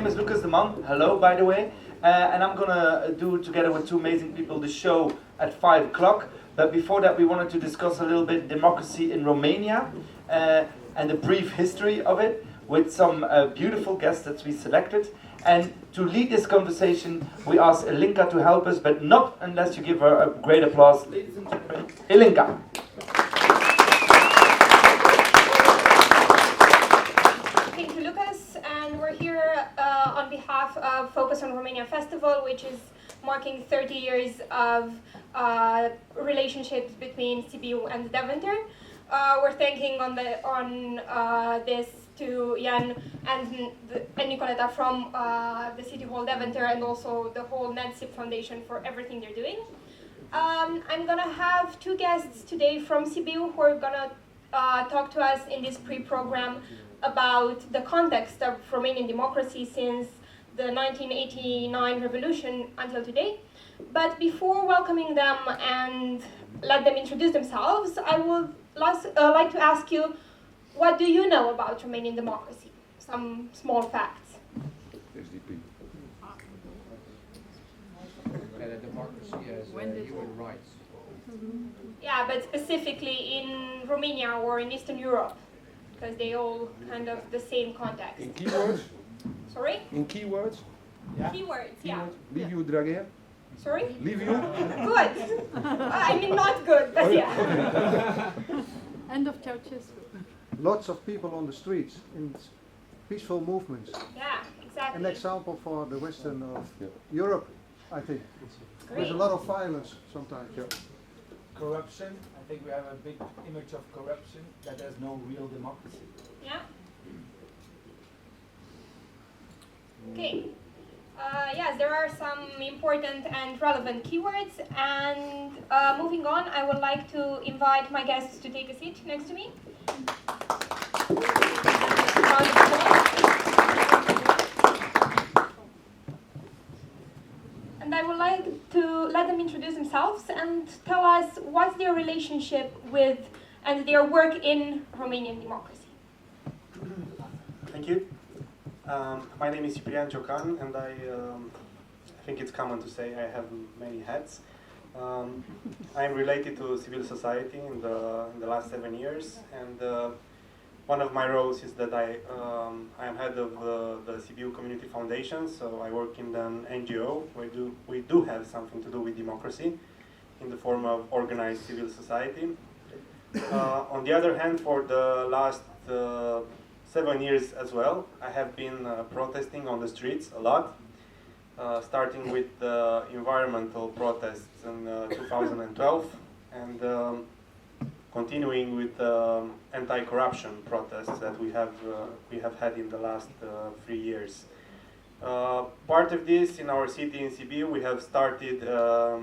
name is Lucas de Man. Hello, by the way. And I'm gonna do, together with two amazing people, the show at 5 o'clock. But before that, we wanted to discuss a little bit democracy in Romania and a brief history of it with some beautiful guests that we selected. And to lead this conversation, we asked Ilinka to help us, but not unless you give her a great applause. Ladies and gentlemen, Ilinka. Thank you, Lucas. And we're here on behalf of Focus on Romania Festival, which is marking 30 years of relationships between Sibiu and Deventer. We're thanking on this to Jan and Nicoleta from the City Hall Deventer and also the whole NetSip Foundation for everything they're doing. I'm gonna have two guests today from Sibiu who are gonna talk to us in this pre-program about the context of Romanian democracy since the 1989 revolution until today. But before welcoming them and let them introduce themselves, I would like to ask you, what do you know about Romanian democracy? Some small facts. SDP. Democracy has human rights. Yeah, but specifically in Romania or in Eastern Europe, because they all kind of the same context. In keywords? Sorry? In keywords? Yeah. Keywords, yeah. Leave you, Dragea? Sorry? Leave you? Good. I mean, not good, but yeah. End of Ceausescu. Lots of people on the streets in peaceful movements. Yeah, exactly. An example for the Western of Europe, I think. Great. There's a lot of violence sometimes. Corruption. I think we have a big image of corruption, that there's no real democracy. Yeah. Okay. Yes, there are some important and relevant keywords. And moving on, I would like to invite my guests to take a seat next to me. And I would like to let them introduce themselves and tell us what's their relationship with and their work in Romanian democracy. Thank you. My name is Ciprian Ciocan, and I think it's common to say I have many hats. I am related to civil society in the last 7 years, and one of my roles is that I am head of the Sibiu Community Foundation, so I work in an NGO where we do have something to do with democracy in the form of organized civil society. On the other hand, for the last 7 years as well, I have been protesting on the streets a lot, starting with the environmental protests in 2012 and continuing with anti-corruption protests that we have had in the last 3 years. Part of this, in our city in Sibiu, we have started a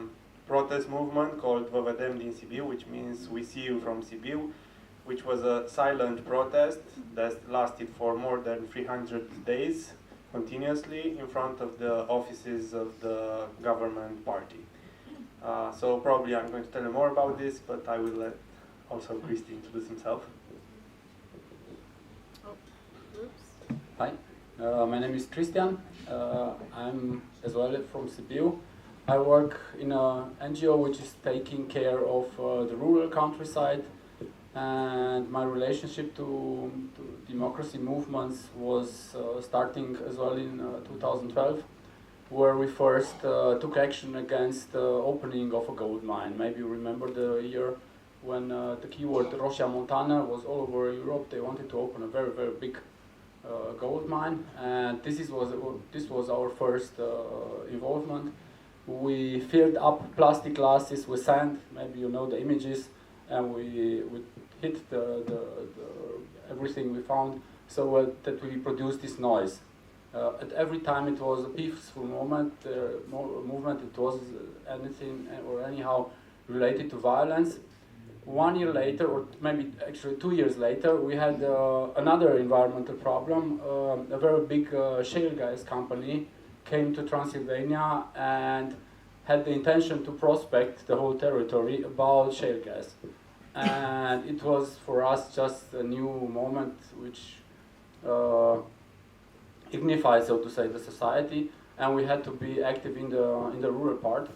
protest movement called Vă vedem din Sibiu, which means we see you from Sibiu, which was a silent protest that lasted for more than 300 days continuously in front of the offices of the government party. So probably I'm going to tell you more about this, but I will let also Christy introduce himself. Hi, my name is Christian. I'm as well from Sibiu. I work in an NGO which is taking care of the rural countryside, and my relationship to democracy movements was starting as well in 2012, where we first took action against the opening of a gold mine. Maybe you remember the year when the keyword Roșia Montană was all over Europe. They wanted to open a very, very big gold mine, and this was our first involvement. We filled up plastic glasses with sand, maybe you know the images, and we hit the everything we found so that we produced this noise. At every time it was a peaceful movement, it was anything or anyhow related to violence. 1 year later, or maybe actually 2 years later, we had another environmental problem. A very big shale gas company came to Transylvania and had the intention to prospect the whole territory about shale gas. And it was for us just a new moment which ignify, so to say, the society, and we had to be active in the rural part.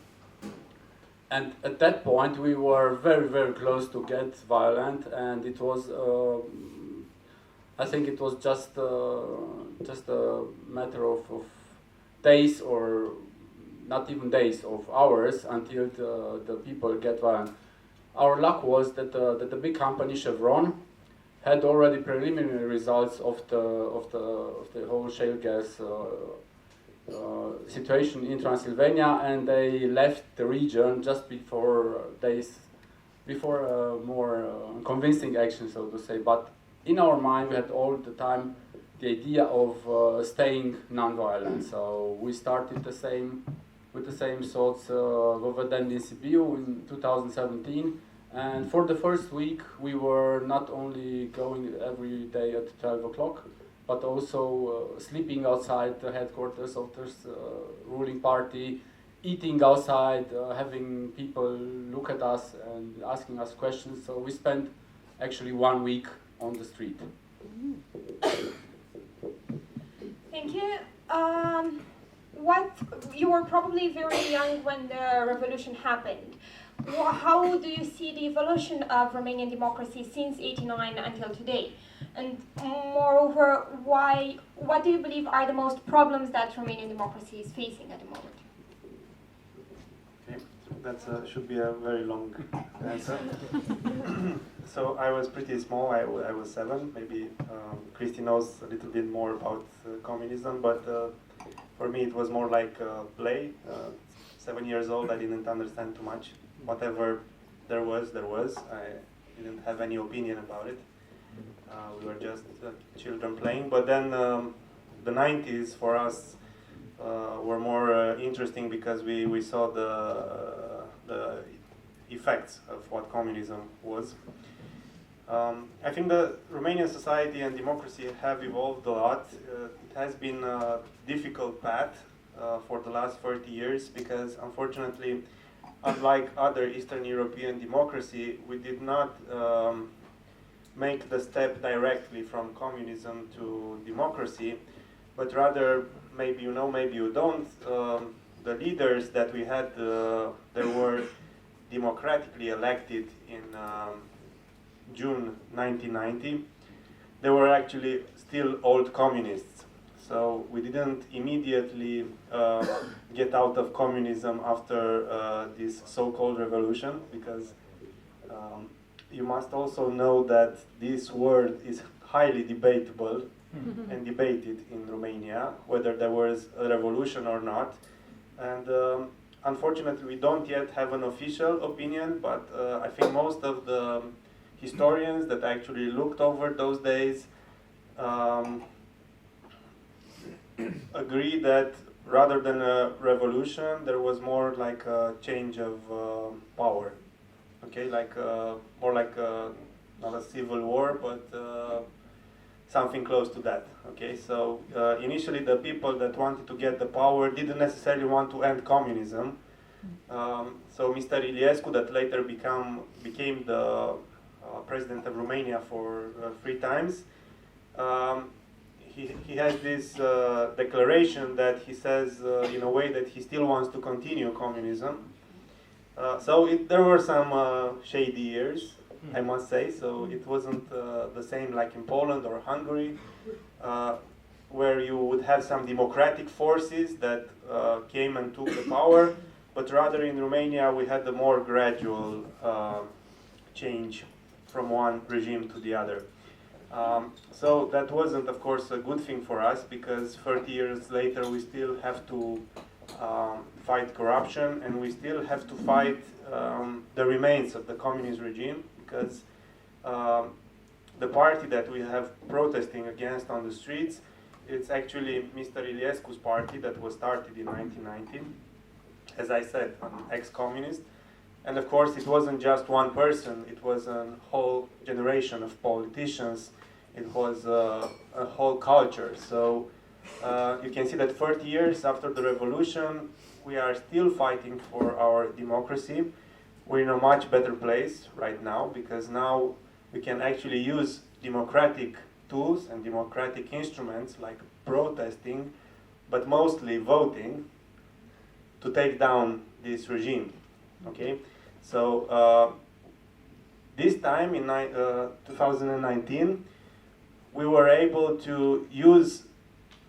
And at that point, we were very, very close to get violent, and it was, I think it was just a matter of days, or not even days, of hours until the people get violent. Our luck was that the big company Chevron had already preliminary results of the whole shale gas situation in Transylvania, and they left the region just before more convincing action, so to say. But in our mind, we had all the time the idea of staying non-violent. So we started with the same thoughts over then in Sibiu in 2017. And for the first week, we were not only going every day at 12 o'clock, but also sleeping outside the headquarters of this ruling party, eating outside, having people look at us and asking us questions. So we spent actually 1 week on the street. Thank you. You were probably very young when the revolution happened. How do you see the evolution of Romanian democracy since '89 until today? And moreover, what do you believe are the most problems that Romanian democracy is facing at the moment? Okay, that should be a very long answer. So I was pretty small, I was 7, maybe Christy knows a little bit more about communism, but for me it was more like play. 7 years old, I didn't understand too much. Whatever there was. I didn't have any opinion about it. We were just children playing. But then the 90s for us were more interesting because we saw the effects of what communism was. I think the Romanian society and democracy have evolved a lot. It has been a difficult path for the last 30 years because, unfortunately, unlike other Eastern European democracy, we did not make the step directly from communism to democracy, but rather, maybe you know, maybe you don't, the leaders that we had, they were democratically elected in June 1990. They were actually still old communists. So we didn't immediately get out of communism after this so-called revolution, because you must also know that this word is highly debatable and debated in Romania, whether there was a revolution or not. And unfortunately, we don't yet have an official opinion, but I think most of the historians that actually looked over those days agree that rather than a revolution, there was more like a change of power. Okay, like more like not a civil war, but something close to that. Okay, so initially the people that wanted to get the power didn't necessarily want to end communism. So Mr. Iliescu, that later became the president of Romania for 3 times, he has this declaration that he says in a way that he still wants to continue communism. So there were some shady years, I must say. So it wasn't the same like in Poland or Hungary, where you would have some democratic forces that came and took the power, but rather in Romania we had a more gradual change from one regime to the other. So that wasn't, of course, a good thing for us, because 30 years later we still have to fight corruption, and we still have to fight the remains of the communist regime, because the party that we have protesting against on the streets, it's actually Mr. Iliescu's party that was started in 1990, as I said, an ex-communist. And of course, it wasn't just one person, it was a whole generation of politicians, it was a whole culture. So you can see that 30 years after the revolution, we are still fighting for our democracy. We're in a much better place right now, because now we can actually use democratic tools and democratic instruments like protesting, but mostly voting, to take down this regime. Okay, so this time in 2019, we were able to use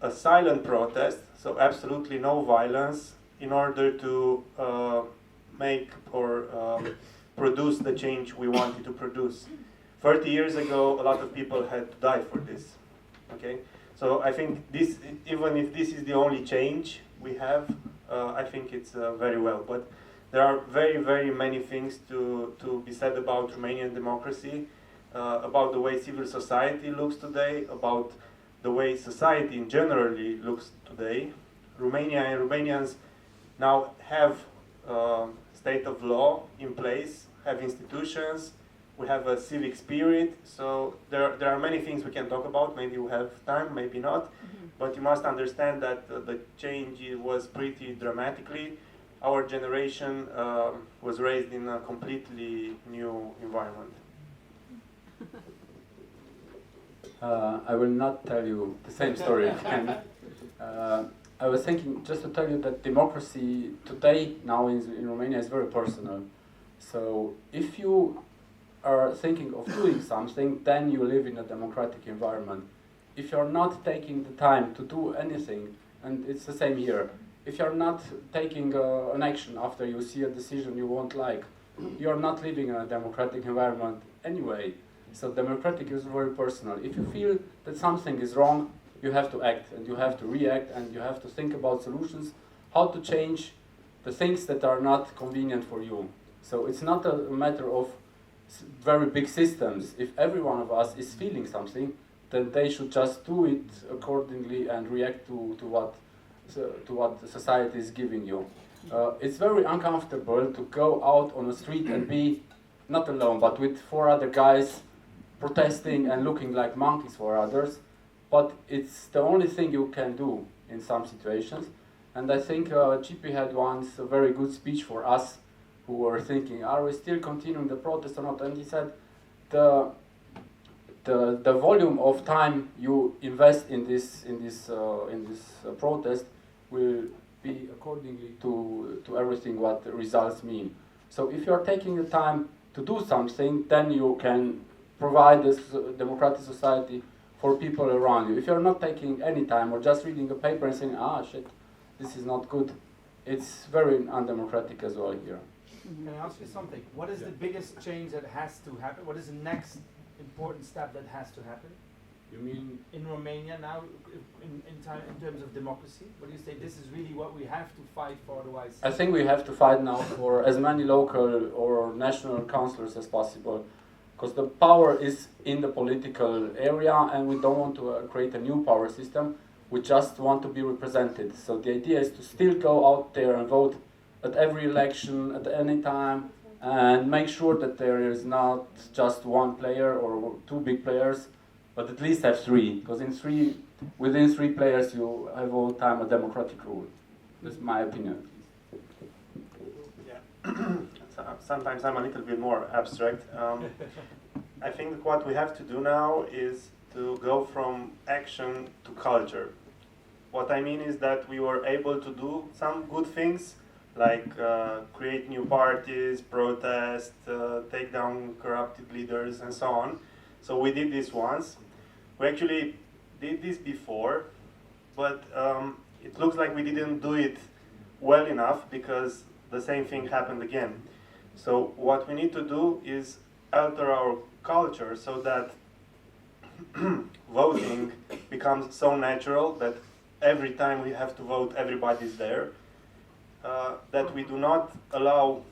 a silent protest, so absolutely no violence, in order to make or produce the change we wanted to produce. 30 years ago, a lot of people had to die for this. Okay, so I think this, even if this is the only change we have, I think it's very well. But there are very, very many things to be said about Romanian democracy, about the way civil society looks today, about the way society in generally looks today. Romania and Romanians now have state of law in place, have institutions, we have a civic spirit, so there are many things we can talk about. Maybe we have time, maybe not, but you must understand that the change was pretty dramatically. Our generation was raised in a completely new environment. I will not tell you the same story again. I was thinking just to tell you that democracy today, now in Romania, is very personal. So if you are thinking of doing something, then you live in a democratic environment. If you're not taking the time to do anything, and it's the same here, if you're not taking an action after you see a decision you won't like, you're not living in a democratic environment anyway. So democratic is very personal. If you feel that something is wrong, you have to act, and you have to react, and you have to think about solutions, how to change the things that are not convenient for you. So it's not a matter of very big systems. If every one of us is feeling something, then they should just do it accordingly and react to what the society is giving you. It's very uncomfortable to go out on the street and be not alone, but with 4 other guys protesting and looking like monkeys for others. But it's the only thing you can do in some situations. And I think GP had once a very good speech for us who were thinking, are we still continuing the protest or not? And he said, the volume of time you invest in this protest will be accordingly to everything what the results mean. So if you are taking the time to do something, then you can provide this democratic society for people around you. If you're not taking any time or just reading a paper and saying, ah, shit, this is not good, it's very undemocratic as well here. Can I ask you something? What is the biggest change that has to happen? What is the next important step that has to happen? You mean in Romania now, in terms of democracy? What do you say? This is really what we have to fight for, otherwise. I think we have to fight now for as many local or national councillors as possible, because the power is in the political area, and we don't want to create a new power system. We just want to be represented. So the idea is to still go out there and vote at every election, at any time, and make sure that there is not just one player or 2 big players, but at least have 3, because within 3 players you have all the time a democratic rule. That's my opinion. Yeah. Sometimes I'm a little bit more abstract. I think what we have to do now is to go from action to culture. What I mean is that we were able to do some good things, like create new parties, protest, take down corrupted leaders, and so on. So we did this once. We actually did this before, but it looks like we didn't do it well enough, because the same thing happened again. So what we need to do is alter our culture so that voting becomes so natural that every time we have to vote, everybody's there. That we do not allow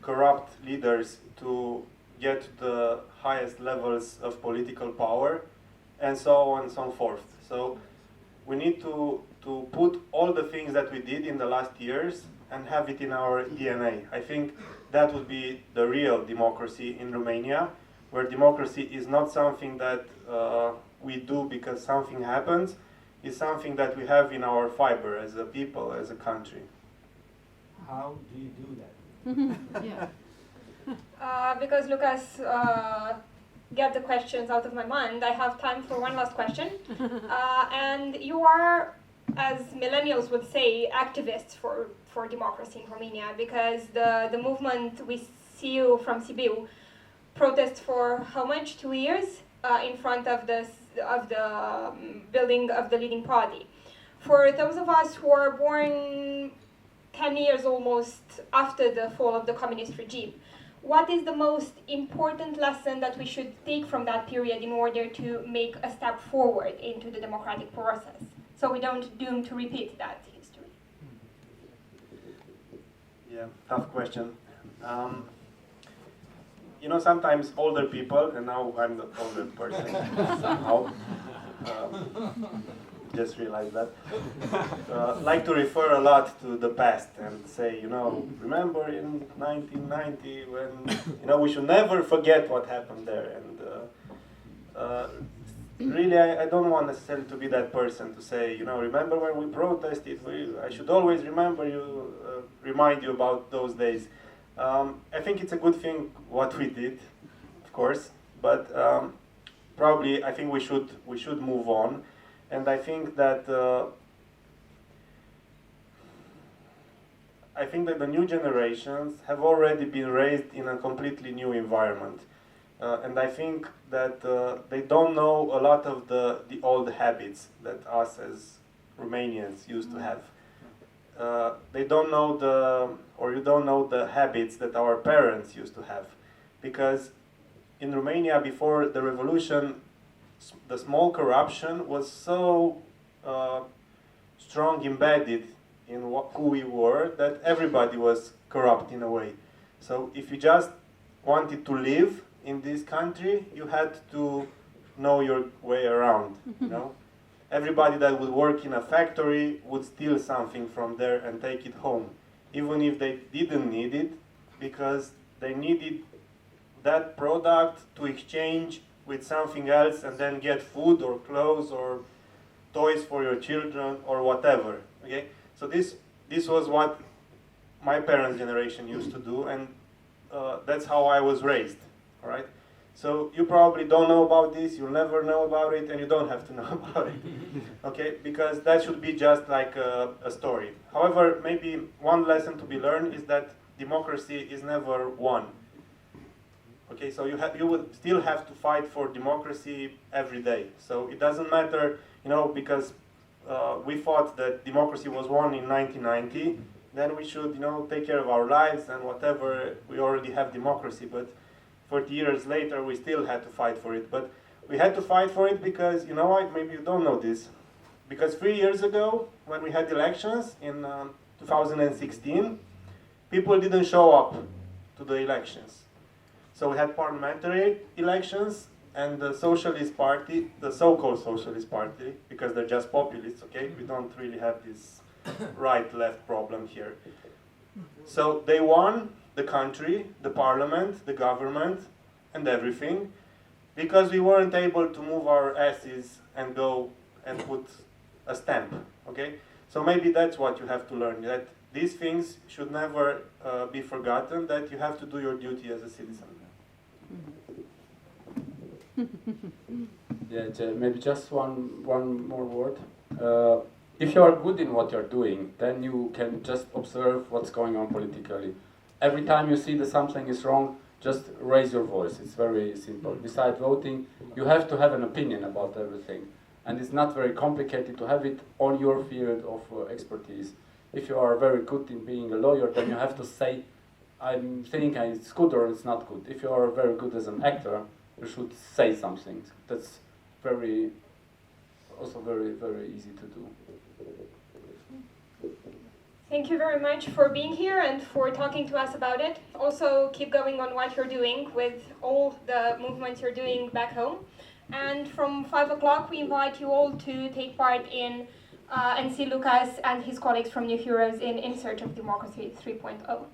corrupt leaders to get to the highest levels of political power, and so on and so forth. So we need to put all the things that we did in the last years and have it in our DNA. I think that would be the real democracy in Romania, where democracy is not something that we do because something happens. Is something that we have in our fiber as a people, as a country. How do you do that? Yeah. Because Lucas get the questions out of my mind, I have time for one last question. And you are, as millennials would say, activists for democracy in Romania, because the movement we see you from Sibiu protests for how much? 2 years in front of the building of the leading party. For those of us who are born 10 years almost after the fall of the communist regime, what is the most important lesson that we should take from that period in order to make a step forward into the democratic process, so we don't doom to repeat that history? Yeah, tough question. You know, sometimes older people, and now I'm the older person somehow, just realized that, like to refer a lot to the past and say, you know, remember in 1990 when, you know, we should never forget what happened there. And really, I don't want necessarily to be that person to say, you know, remember when we protested, I should always remind you about those days. I think it's a good thing what we did, of course, but probably I think we should move on. And I think that the new generations have already been raised in a completely new environment, and I think that they don't know a lot of the old habits that us as Romanians used to have. They don't know you don't know the habits that our parents used to have, because in Romania before the revolution, the small corruption was so strong embedded in who we were that everybody was corrupt in a way. So if you just wanted to live in this country, you had to know your way around. You know, everybody that would work in a factory would steal something from there and take it home, even if they didn't need it, because they needed that product to exchange with something else and then get food or clothes or toys for your children or whatever. Okay, so this was what my parents' generation used to do, and that's how I was raised. All right, so you probably don't know about this, you'll never know about it, and you don't have to know about it. Okay, because that should be just like a story. However, maybe one lesson to be learned is that democracy is never won. Okay, so you would still have to fight for democracy every day. So it doesn't matter, you know, because we thought that democracy was won in 1990, then we should, you know, take care of our lives and whatever, we already have democracy. But 40 years later, we still had to fight for it. But we had to fight for it because, you know what, maybe you don't know this, because 3 years ago, when we had elections in 2016, people didn't show up to the elections. So we had parliamentary elections, and the Socialist Party, the so-called Socialist Party, because they're just populists, okay? We don't really have this right-left problem here. So they won the country, the parliament, the government, and everything, because we weren't able to move our asses and go and put a stamp, okay? So maybe that's what you have to learn, that these things should never be forgotten, that you have to do your duty as a citizen. Yeah, maybe just one more word. If you are good in what you're doing, then you can just observe what's going on politically. Every time you see that something is wrong, just raise your voice. It's very simple. Besides voting, you have to have an opinion about everything. And it's not very complicated to have it on your field of expertise. If you are very good in being a lawyer, then you have to say, I think it's good or it's not good. If you are very good as an actor, you should say something. That's also very, very easy to do. Thank you very much for being here and for talking to us about it. Also, keep going on what you're doing with all the movements you're doing back home. And from 5 o'clock, we invite you all to take part in and see Lucas and his colleagues from New Heroes in Search of Democracy 3.0.